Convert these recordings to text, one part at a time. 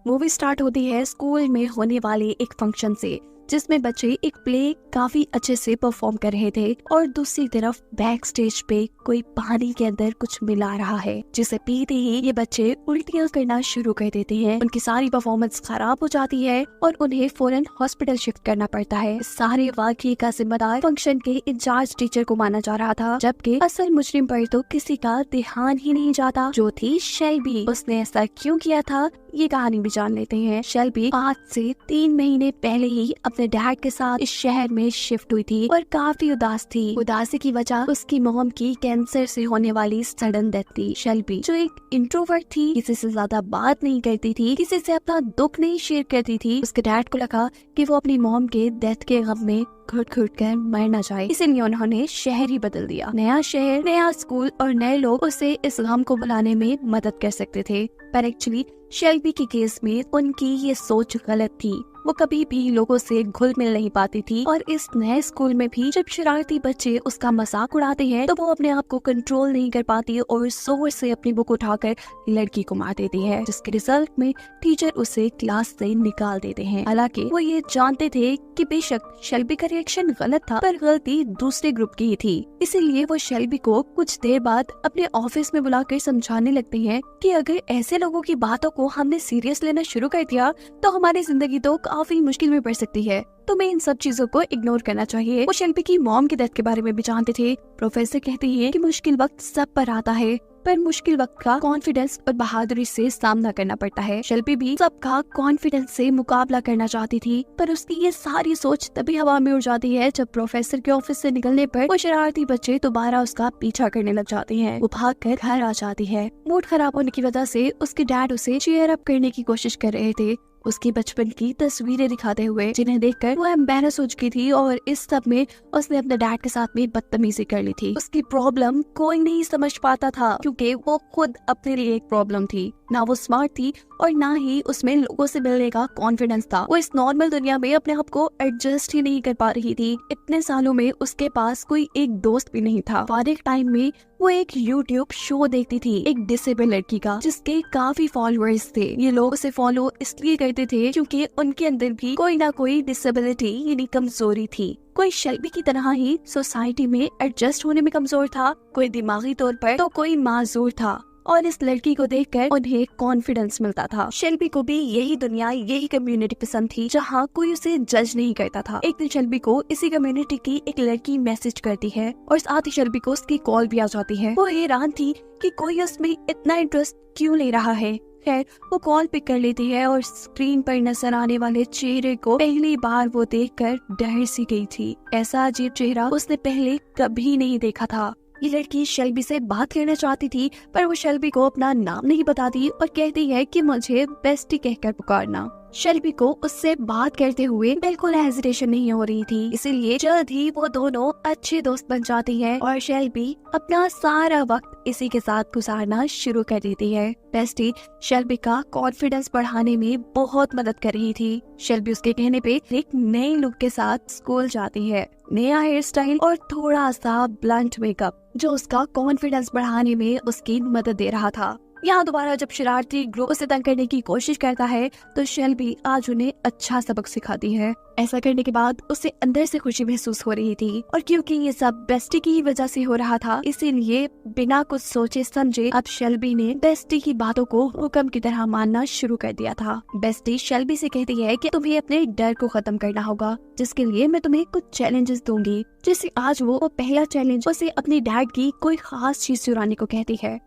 Movie start होती है school में होने वाले एक फंक्शन से, जिसमें बच्चे एक प्ले काफी अच्छे से परफॉर्म कर रहे थे और दूसरी तरफ बैक स्टेज पे कोई पानी के अंदर कुछ मिला रहा है, जिसे पीते ही ये बच्चे उल्टियां करना शुरू कर देते हैं। उनकी सारी परफॉर्मेंस खराब हो जाती है और उन्हें फौरन हॉस्पिटल शिफ्ट करना पड़ता है। सारे वाकये का जिम्मेदार फंक्शन के इंचार्ज टीचर को माना जा रहा था, जबकि असल मुजरिम पर तो किसी का ध्यान ही नहीं जाता, जो थी शेल्बी। उसने ऐसा क्यों किया था, ये कहानी भी जान लेते हैं। शेल्बी आज से 3 महीने पहले ही अपने डैड के साथ इस शहर में शिफ्ट हुई थी और काफी उदास थी। उदासी की वजह उसकी मॉम की कैंसर से होने वाली सडन डेथ थी। शेल्बी जो एक इंट्रोवर्ट थी, किसी से ज्यादा बात नहीं करती थी, किसी से अपना दुख नहीं शेयर करती थी, उसके डैड को लगा कि वो अपनी मॉम के डेथ के गम में घुट घुट कर मर न जाए, इसीलिए उन्होंने शहर ही बदल दिया। नया शहर, नया स्कूल और नए लोग उसे इस गम को भुलाने में मदद कर सकते थे, पर एक्चुअली शेल्बी के केस में उनकी ये सोच गलत थी। वो कभी भी लोगों से घुल मिल नहीं पाती थी और इस नए स्कूल में भी जब शरारती बच्चे उसका मजाक उड़ाते हैं तो वो अपने आप को कंट्रोल नहीं कर पाती और जोर से अपनी बुक उठाकर लड़की को मार देती है, जिसके रिजल्ट में टीचर उसे क्लास से निकाल देते हैं। हालांकि वो ये जानते थे कि बेशक शेल्बी का रिएक्शन गलत था, पर गलती दूसरे ग्रुप की ही थी। इसीलिए वो शेल्बी को कुछ देर बाद अपने ऑफिस में बुलाकर समझाने लगते हैं कि अगर ऐसे लोगों की बातों को हमने सीरियस लेना शुरू कर दिया तो हमारी जिंदगी तो काफी मुश्किल में पड़ सकती है। तुम्हें इन सब चीजों को इग्नोर करना चाहिए। वो शेल्बी की मॉम की डेथ के बारे में भी जानते थे। प्रोफेसर कहते हैं कि मुश्किल वक्त सब पर आता है, पर मुश्किल वक्त का कॉन्फिडेंस और बहादुरी से सामना करना पड़ता है। शेल्बी भी सबका कॉन्फिडेंस से मुकाबला करना चाहती थी, पर उसकी ये सारी सोच तभी हवा में उड़ जाती है जब प्रोफेसर के ऑफिस से निकलने पर वो शरारती बच्चे दोबारा उसका पीछा करने लग जाते हैं। वो भागकर घर आ जाती है। मूड खराब होने की वजह से उसके डैड उसे चीयर अप करने की कोशिश कर रहे थे, उसकी बचपन की तस्वीरें दिखाते हुए, जिन्हें देखकर वो एम्बैरस हो चुकी थी और इस सब में उसने अपने डैड के साथ में बदतमीजी कर ली थी। उसकी प्रॉब्लम कोई नहीं समझ पाता था क्योंकि वो खुद अपने लिए एक प्रॉब्लम थी। ना वो स्मार्ट थी और ना ही उसमें लोगों से मिलने का कॉन्फिडेंस था। वो इस नॉर्मल दुनिया में अपने आप को एडजस्ट ही नहीं कर पा रही थी। इतने सालों में उसके पास कोई एक दोस्त भी नहीं था। फारिग टाइम में वो एक YouTube शो देखती थी, एक डिसेबल लड़की का, जिसके काफी फॉलोअर्स थे। ये लोग उसे फॉलो इसलिए करते थे क्योंकि उनके अंदर भी कोई ना कोई डिसेबिलिटी यानी कमजोरी थी। कोई शेल्बी की तरह ही सोसाइटी में एडजस्ट होने में कमजोर था, कोई दिमागी तौर पर तो कोई माजूर था, और इस लड़की को देखकर उन्हें कॉन्फिडेंस मिलता था। शेल्बी को भी यही दुनिया, यही कम्युनिटी पसंद थी जहाँ कोई उसे जज नहीं करता था। एक दिन शेल्बी को इसी कम्युनिटी की एक लड़की मैसेज करती है और साथ ही शेल्बी को उसकी कॉल भी आ जाती है। वो हैरान थी कि कोई उसमें इतना इंटरेस्ट क्यों ले रहा है। खैर वो कॉल पिक कर लेती है और स्क्रीन पर नजर आने वाले चेहरे को पहली बार वो देखकर डर सी गई थी। ऐसा अजीब चेहरा उसने पहले कभी नहीं देखा था। ये लड़की शेल्बी से बात करना चाहती थी, पर वो शेल्बी को अपना नाम नहीं बताती और कहती है कि मुझे बेस्टी कहकर पुकारना। शेल्बी को उससे बात करते हुए बिल्कुल हेजिटेशन नहीं हो रही थी, इसीलिए जल्द ही वो दोनों अच्छे दोस्त बन जाती है और शेल्बी अपना सारा वक्त इसी के साथ गुजारना शुरू कर देती है। बेस्टी शेल्बी का कॉन्फिडेंस बढ़ाने में बहुत मदद कर रही थी। शेल्बी उसके कहने पे एक नए लुक के साथ स्कूल जाती है, नया हेयर स्टाइल और थोड़ा सा ब्लंट मेकअप, जो उसका कॉन्फिडेंस बढ़ाने में उसकी मदद दे रहा था। यहाँ दोबारा जब शरारती ग्रुप उसे तंग करने की कोशिश करता है तो शेल्बी आज उन्हें अच्छा सबक सिखाती है। ऐसा करने के बाद उसे अंदर से खुशी महसूस हो रही थी, और क्योंकि ये सब बेस्टी की वजह से हो रहा था, इसीलिए बिना कुछ सोचे समझे अब शेल्बी ने बेस्टी की बातों को हुक्म की तरह मानना शुरू कर दिया था। बेस्टी शेल्बी से कहती है कि तुम्हें अपने डर को खत्म करना होगा, जिसके लिए मैं तुम्हें कुछ चैलेंजेस दूंगी। जैसे आज वो पहला चैलेंज उसे अपने डैड की कोई खास चीज चुराने को कहती है।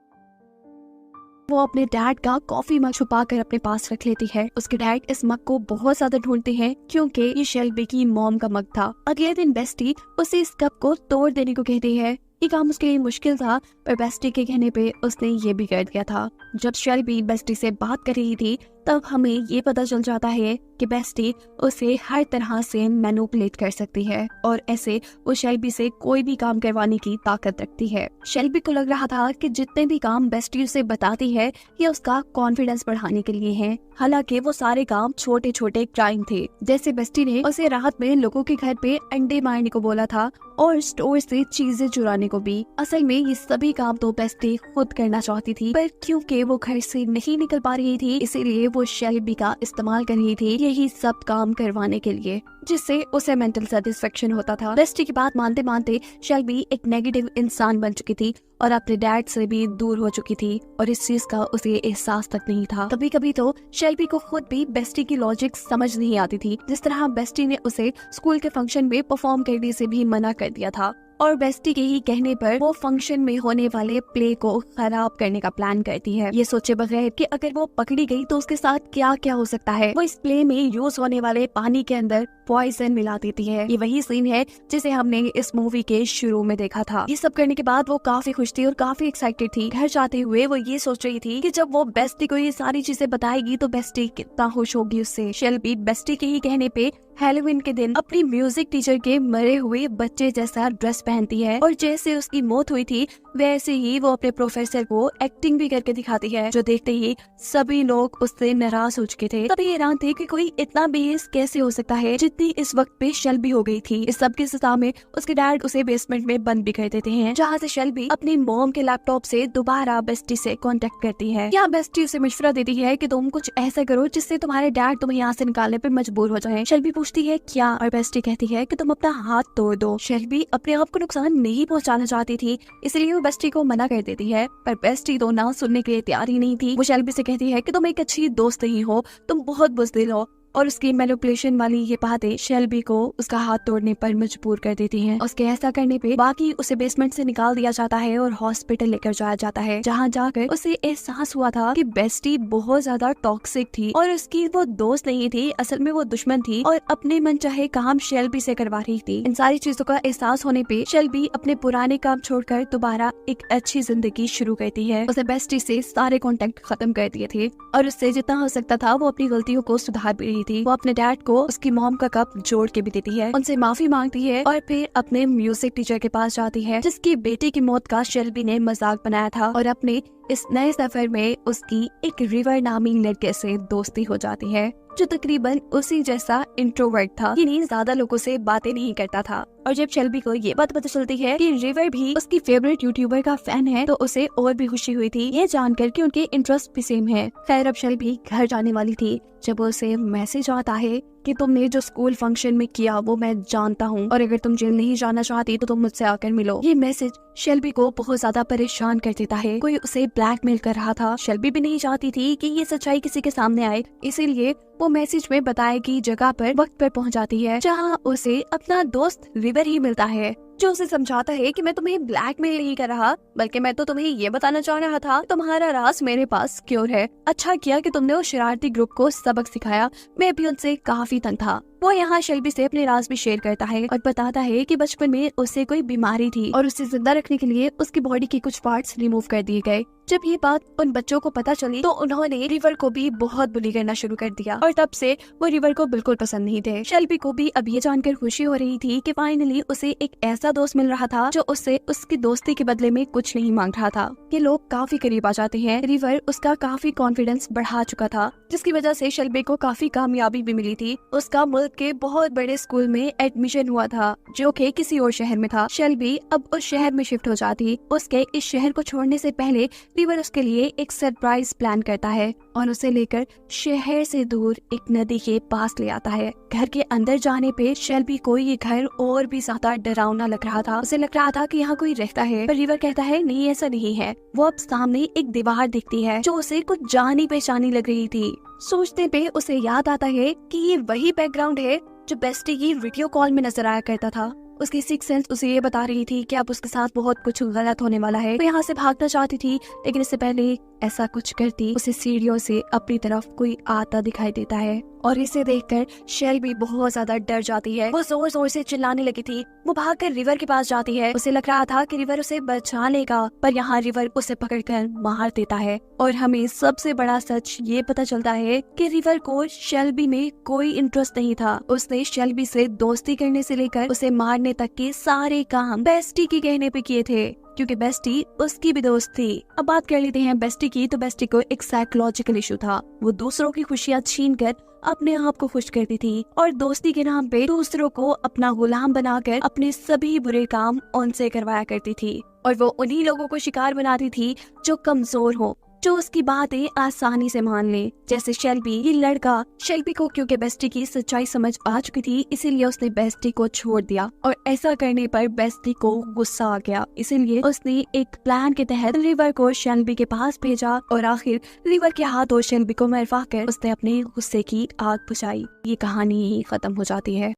वो अपने डैड का कॉफी मग छुपा कर अपने पास रख लेती है। उसके डैड इस मग को बहुत ज्यादा ढूंढते हैं क्योंकि ये शेल्बी की मॉम का मग था। अगले दिन बेस्टी उसे इस कप को तोड़ देने को कहती है। ये काम उसके लिए मुश्किल था, पर बेस्टी के कहने पे उसने ये भी कर दिया था। जब शेल्बी बेस्टी से बात कर रही थी तब हमें ये पता चल जाता है कि बेस्टी उसे हर तरह से मैनिपुलेट कर सकती है और ऐसे वो शेल्बी से कोई भी काम करवाने की ताकत रखती है। शेल्बी को लग रहा था कि जितने भी काम बेस्टी उसे बताती है ये उसका कॉन्फिडेंस बढ़ाने के लिए हैं। हालांकि वो सारे काम छोटे छोटे क्राइम थे। जैसे बेस्टी ने उसे रात में लोगों के घर पे अंडे मारने को बोला था और स्टोर से चीजें चुराने को भी। असल में ये सभी काम तो बेस्टी खुद करना चाहती थी, पर क्योंकि वो घर से नहीं निकल पा रही थी इसीलिए वो शेल्बी का इस्तेमाल कर रही थी यही सब काम करवाने के लिए, जिससे उसे मेंटल सेटिस्फेक्शन होता था। बेस्टी की बात मानते मानते शेल्बी एक नेगेटिव इंसान बन चुकी थी और अपने डैड से भी दूर हो चुकी थी और इस चीज का उसे एहसास तक नहीं था। कभी कभी तो शेल्बी को खुद भी बेस्टी की लॉजिक समझ नहीं आती थी, जिस तरह बेस्टी ने उसे स्कूल के फंक्शन में परफॉर्म करने से भी मना कर दिया था और बेस्टी के ही कहने पर वो फंक्शन में होने वाले प्ले को खराब करने का प्लान करती है, ये सोचे बगैर कि अगर वो पकड़ी गई तो उसके साथ क्या क्या हो सकता है। वो इस प्ले में यूज होने वाले पानी के अंदर पॉइजन मिला देती है। ये वही सीन है जिसे हमने इस मूवी के शुरू में देखा था। ये सब करने के बाद वो काफी खुश थी और काफी एक्साइटेड थी। घर जाते हुए वो ये सोच रही थी कि जब वो बेस्टी को ये सारी चीजें बताएगी तो बेस्टी कितना खुश होगी उससे। शेल्बी बेस्टी के ही कहने पे हैलोवीन के दिन अपनी म्यूजिक टीचर के मरे हुए बच्चे जैसा ड्रेस पहनती है और जैसे उसकी मौत हुई थी वैसे ही वो अपने प्रोफेसर को एक्टिंग भी करके दिखाती है, जो देखते ही सभी लोग उससे नाराज हो चुके थे। तभी हैरान थे कि कोई इतना बेहस कैसे हो सकता है जितनी इस वक्त पे शेल्बी हो गई थी। इस सब की सजा में उसके डैड उसे बेसमेंट में बंद भी कर देते हैं, जहाँ से शेल्बी अपनी मॉम के लैपटॉप से दोबारा बेस्टी से कांटेक्ट करती है। यहाँ बेस्टी उसे मशवरा देती है कि तुम कुछ ऐसा करो जिससे तुम्हारे डैड तुम्हें यहाँ से निकालने पर मजबूर हो जाए। शेल्बी पूछती है क्या, और बेस्टी कहती है कि तुम अपना हाथ तोड़ दो। शेल्बी अपने आप को नुकसान नहीं पहुँचाना चाहती थी, इसलिए वो बेस्टी को मना कर देती है, पर बेस्टी तो ना सुनने के लिए तैयार ही नहीं थी। वो शेल्बी से कहती है कि तुम एक अच्छी दोस्त नहीं हो, तुम बहुत बुज़दिल हो, और उसकी मैनिपुलेशन वाली ये बातें शेल्बी को उसका हाथ तोड़ने पर मजबूर कर देती हैं। उसके ऐसा करने पे बाकी उसे बेसमेंट से निकाल दिया जाता है और हॉस्पिटल लेकर जाया जाता है, जहाँ जाकर उसे एहसास हुआ था कि बेस्टी बहुत ज्यादा टॉक्सिक थी और उसकी वो दोस्त नहीं थी, असल में वो दुश्मन थी और अपने मन चाहे काम शेल्बी से करवा रही थी। इन सारी चीजों का एहसास होने पे शेल्बी अपने पुराने काम छोड़कर दोबारा एक अच्छी जिंदगी शुरू करती है। उसे बेस्टी से सारे कॉन्टेक्ट खत्म कर दिए थे और उससे जितना हो सकता था वो अपनी गलतियों को सुधार भी रही थी। वो अपने डैड को उसकी मॉम का कप जोड़ के भी देती है, उनसे माफी मांगती है और फिर अपने म्यूजिक टीचर के पास जाती है जिसकी बेटी की मौत का शेल्बी ने मजाक बनाया था और अपने इस नए सफर में उसकी एक रिवर नामी लड़के से दोस्ती हो जाती है, जो तकरीबन उसी जैसा इंट्रोवर्ट था, यानी ज्यादा लोगों से बातें नहीं करता था। और जब शेल्बी को ये बात पता चलती है कि रिवर भी उसकी फेवरेट यूट्यूबर का फैन है तो उसे और भी खुशी हुई थी, ये जानकर कि उनके इंटरेस्ट भी सेम है। खैर अब शेल्बी घर जाने वाली थी जब उसे मैसेज आता है कि तुमने जो स्कूल फंक्शन में किया वो मैं जानता हूँ और अगर तुम जेल नहीं जाना चाहती तो तुम मुझसे आकर मिलो। ये मैसेज शेल्बी को बहुत ज्यादा परेशान कर देता है, कोई उसे ब्लैकमेल कर रहा था। शेल्बी भी नहीं चाहती थी कि ये सच्चाई किसी के सामने आए, इसीलिए वो मैसेज में बताए गई जगह पर वक्त पर पहुंच जाती है, जहां उसे अपना दोस्त रिवर ही मिलता है, जो उसे समझाता है कि मैं तुम्हें ब्लैकमेल नहीं कर रहा, बल्कि मैं तो तुम्हें ये बताना चाह रहा था तुम्हारा राज मेरे पास सिक्योर है। अच्छा किया कि तुमने उस शरारती ग्रुप को सबक सिखाया, मैं भी उनसे काफी तंग था। वो यहाँ शेल्बी से अपने राज भी शेयर करता है और बताता है कि बचपन में उसे कोई बीमारी थी और उसे जिंदा रखने के लिए उसकी बॉडी के कुछ पार्ट्स रिमूव कर दिए गए। जब ये बात उन बच्चों को पता चली तो उन्होंने रिवर को भी बहुत बुली करना शुरू कर दिया और तब से वो रिवर को बिल्कुल पसंद नहीं थे। शेल्बी को भी अब ये जानकर खुशी हो रही थी कि फाइनली उसे एक ऐसा दोस्त मिल रहा था जो उससे उसकी दोस्ती के बदले में कुछ नहीं मांग रहा था। ये लोग काफी करीब आ जाते हैं। रिवर उसका काफी कॉन्फिडेंस बढ़ा चुका था, जिसकी वजह से शेल्बी को काफी कामयाबी भी मिली थी। उसका मुल्क के बहुत बड़े स्कूल में एडमिशन हुआ था जो कि किसी और शहर में था। शेल्बी अब उस शहर में शिफ्ट हो जाती। उसके इस शहर को छोड़ने से पहले रिवर उसके लिए एक सरप्राइज प्लान करता है और उसे लेकर शहर से दूर एक नदी के पास ले आता है। घर के अंदर जाने पे शेल्बी को ये घर और भी ज्यादा डरावना लग रहा था। उसे लग रहा था कि यहाँ कोई रहता है, पर रिवर कहता है नहीं ऐसा नहीं है। वो अब सामने एक दीवार दिखती है जो उसे कुछ जानी पहचानी लग रही थी। सोचते पे उसे याद आता है कि ये वही बैकग्राउंड है जो बेस्टी की वीडियो कॉल में नजर आया करता था। उसकी सिक्स सेंस उसे ये बता रही थी कि अब उसके साथ बहुत कुछ गलत होने वाला है। वो यहाँ से भागना चाहती थी, लेकिन इससे पहले ऐसा कुछ करती उसे सीढ़ियों से अपनी तरफ कोई आता दिखाई देता है और इसे देखकर शेल्बी बहुत ज्यादा डर जाती है। वो जोर जोर से चिल्लाने लगी थी। वो भागकर रिवर के पास जाती है। उसे लग रहा था कि रिवर उसे बचा लेगा, पर यहाँ रिवर उसे पकड़कर मार देता है और हमें सबसे बड़ा सच ये पता चलता है कि रिवर को शेल्बी में कोई इंटरेस्ट नहीं था। उसने शेल्बी से दोस्ती करने से लेकर उसे मारने तक के सारे काम बेस्टी के कहने पे किए थे, क्योंकि बेस्टी उसकी भी दोस्त थी। अब बात कर लेते हैं बेस्टी की। तो बेस्टी को एक साइकोलॉजिकल इशू था। वो दूसरों की खुशियां छीनकर अपने आप को खुश करती थी और दोस्ती के नाम पे दूसरों को अपना गुलाम बनाकर अपने सभी बुरे काम उनसे करवाया करती थी और वो उन्हीं लोगों को शिकार बनाती थी जो कमजोर हो जो उसकी बातें आसानी से मान ले। जैसे शेल्बी, ये लड़का शेल्बी को क्योंकि बेस्टी की सच्चाई समझ आ चुकी थी, इसीलिए उसने बेस्टी को छोड़ दिया और ऐसा करने पर बेस्टी को गुस्सा आ गया। इसीलिए उसने एक प्लान के तहत रिवर को शेल्बी के पास भेजा और आखिर रिवर के हाथों शेल्बी को मरवा कर उसने अपने गुस्से की आग बुझाई। ये कहानी ही खत्म हो जाती है।